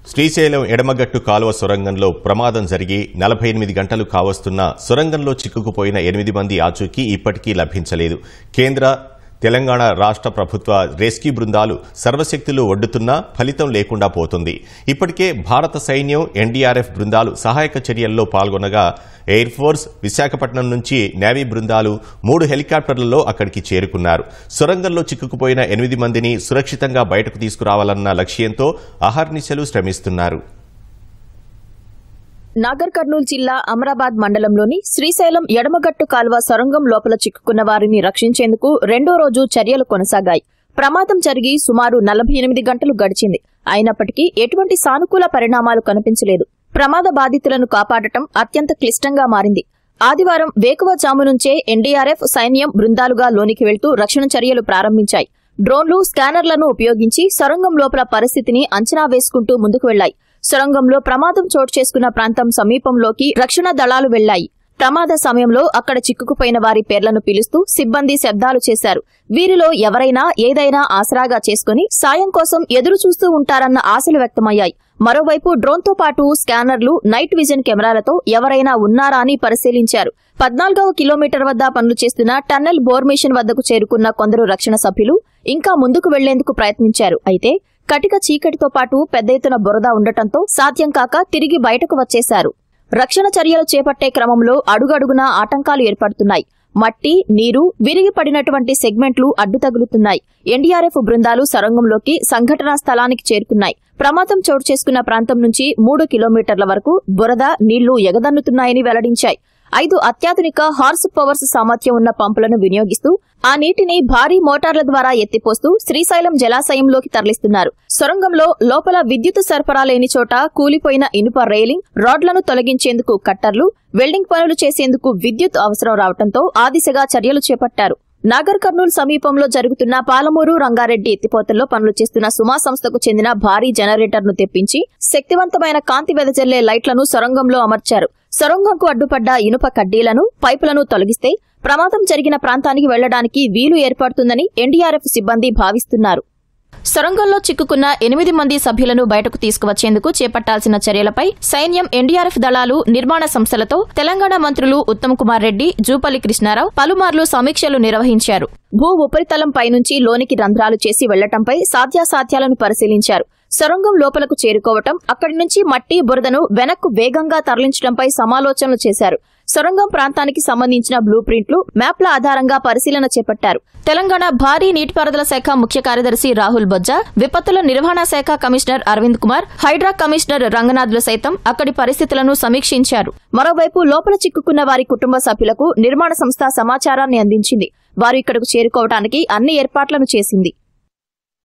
శ్రీశైలం ఎడమగట్టు కాలువ సొరంగంలో ప్రమాదం జరిగి 48 గంటలు కావస్తున్నా సొరంగంలో చిక్కుకుపోయిన 8 మంది ఆచూకీ ఇప్పటికీ లభించలేదు. కేంద్ర తెలంగాణ రాష్ట్ర ప్రభుత్వ రెస్క్యూ బృందాలు సర్వశక్తులు ఒడ్డుతున్నా ఫలితం లేకుండా పోతుంది. ఇప్పటికే భారత సైన్యం ఎన్డీఆర్ఎఫ్ బృందాలు సహాయక చర్యల్లో పాల్గొనగా ఎయిర్ ఫోర్స్, విశాఖపట్నం నుంచి నేవీ బృందాలు 3 హెలికాప్టర్లలో అక్కడికి చేరుకున్నారు. సొరంగంలో చిక్కుకుపోయిన 8 మందిని సురక్షితంగా బయటకు తీసుకురావాలన్న లక్ష్యంతో అహర్నిశలు శ్రమిస్తున్నారు. నాగర్ కర్నూల్ జిల్లా అమరాబాద్ మండలంలోని శ్రీశైలం ఎడమగట్టు కాల్వ సొరంగం లోపల చిక్కుకున్న వారిని రక్షించేందుకు రెండో రోజు చర్యలు కొనసాగాయి. ప్రమాదం జరిగి సుమారు 48 గంటలు గడిచింది. అయినప్పటికీ ఎటువంటి సానుకూల పరిణామాలు కనిపించలేదు. ప్రమాద బాధితులను కాపాడటం అత్యంత క్లిష్టంగా మారింది. ఆదివారం వేకువజాము నుంచే ఎన్డీఆర్ఎఫ్ సైన్యం బృందాలుగా లోనికి వెళ్తూ రక్షణ చర్యలు ప్రారంభించాయి. డ్రోన్లు, స్కానర్లను ఉపయోగించి సొరంగం లోపల పరిస్థితిని అంచనా వేసుకుంటూ ముందుకు వెళ్లాయి. సొరంగంలో ప్రమాదం చోటు చేసుకున్న ప్రాంతం సమీపంలోకి రక్షణ దళాలు వెళ్లాయి. ప్రమాద సమయంలో అక్కడ చిక్కుకుపోయిన వారి పేర్లను పిలుస్తూ సిబ్బంది శబ్దాలు చేశారు. వీరిలో ఎవరైనా ఏదైనా ఆసరాగా చేసుకుని సాయం కోసం ఎదురు చూస్తూ ఉంటారన్న ఆశలు వ్యక్తమయ్యాయి. మరోవైపు డ్రోన్తో పాటు స్కానర్లు, నైట్ విజన్ కెమెరాలతో ఎవరైనా ఉన్నారా అని పరిశీలించారు. 14వ కిలోమీటర్ వద్ద పనులు చేస్తున్న టన్నెల్ బోర్మేషన్ వద్దకు చేరుకున్న కొందరు రక్షణ సభ్యులు ఇంకా ముందుకు వెళ్లేందుకు ప్రయత్నించారు. అయితే కటిక చీకటితో పాటు పెద్ద ఎత్తున బురద ఉండటంతో సాధ్యం కాక తిరిగి బయటకు వచ్చేశారు. రక్షణ చర్యలు చేపట్టే క్రమంలో అడుగడుగునా ఆటంకాలు ఏర్పడుతున్నాయి. మట్టి, నీరు, విరిగి పడినటువంటి సెగ్మెంట్లు అడ్డు తగులుతున్నాయి. ఎన్డీఆర్ఎఫ్ బృందాలు సొరంగంలోకి సంఘటనా స్థలానికి చేరుకున్నాయి. ప్రమాదం చోటు చేసుకున్న ప్రాంతం నుంచి 3 కిలోమీటర్ల వరకు బురద, నీళ్లు ఎగదన్నుతున్నాయని వెల్లడించాయి. 5 అత్యాధునిక హార్స్ పవర్స్ సామర్థ్యం ఉన్న పంపులను వినియోగిస్తూ ఆ నీటిని భారీ మోటార్ల ద్వారా ఎత్తిపోస్తూ శ్రీశైలం జలాశయంలోకి తరలిస్తున్నారు. సొరంగంలో లోపల విద్యుత్ సరఫరా లేని చోట కూలిపోయిన ఇనుప రైలింగ్, రాడ్లను తొలగించేందుకు కట్టర్లు, వెల్డింగ్ పనులు చేసేందుకు విద్యుత్ అవసరం రావడంతో ఆ దిశగా చర్యలు చేపట్టారు. నాగర్ కర్నూల్ సమీపంలో జరుగుతున్న పాలమూరు, రంగారెడ్డి ఎత్తిపోతల్లో పనులు చేస్తున్న సుమా సంస్థకు చెందిన భారీ జనరేటర్ను తెప్పించి శక్తివంతమైన కాంతి వెదజల్లే లైట్లను సొరంగంలో అమర్చారు. సొరంగంకు అడ్డుపడ్డ ఇనుప కడ్డీలను, పైపులను తొలగిస్తే ప్రమాదం జరిగిన ప్రాంతానికి వెళ్లడానికి వీలు ఏర్పడుతుందని ఎన్డీఆర్ఎఫ్ సిబ్బంది భావిస్తున్నారు. సొరంగంలో చిక్కుకున్న 8 మంది సభ్యులను బయటకు తీసుకువచ్చేందుకు చేపట్టాల్సిన చర్యలపై సైన్యం, ఎన్డీఆర్ఎఫ్ దళాలు, నిర్మాణ సంస్థలతో తెలంగాణ మంత్రులు ఉత్తమ్ కుమార్ రెడ్డి, జూపల్లి కృష్ణారావు పలుమార్లు సమీక్షలు నిర్వహించారు. భూ ఉపరితలం పైనుంచి లోనికి రంధ్రాలు చేసి వెళ్లటంపై సాధ్యాసాధ్యాలను పరిశీలించారు. సొరంగం లోపలకు చేరుకోవటం, అక్కడి నుంచి మట్టి, బురదను వెనక్కు వేగంగా తరలించడంపై సమాలోచనలు చేశారు. సొరంగం ప్రాంతానికి సంబంధించిన బ్లూ ప్రింట్లు, మ్యాప్ల ఆధారంగా పరిశీలన చేపట్టారు. తెలంగాణ భారీ నీటిపారుదల శాఖ ముఖ్య కార్యదర్శి రాహుల్ బొజ్జా, విపత్తుల నిర్వహణ శాఖ కమిషనర్ అరవింద్ కుమార్, హైడ్రా కమిషనర్ రంగనాథ్లు సైతం అక్కడి పరిస్థితులను సమీక్షించారు. మరోవైపు లోపల చిక్కుకున్న వారి కుటుంబ సభ్యులకు నిర్మాణ సంస్థ సమాచారాన్ని అందించింది. వారు ఇక్కడకు చేరుకోవడానికి అన్ని ఏర్పాట్లను చేసింది.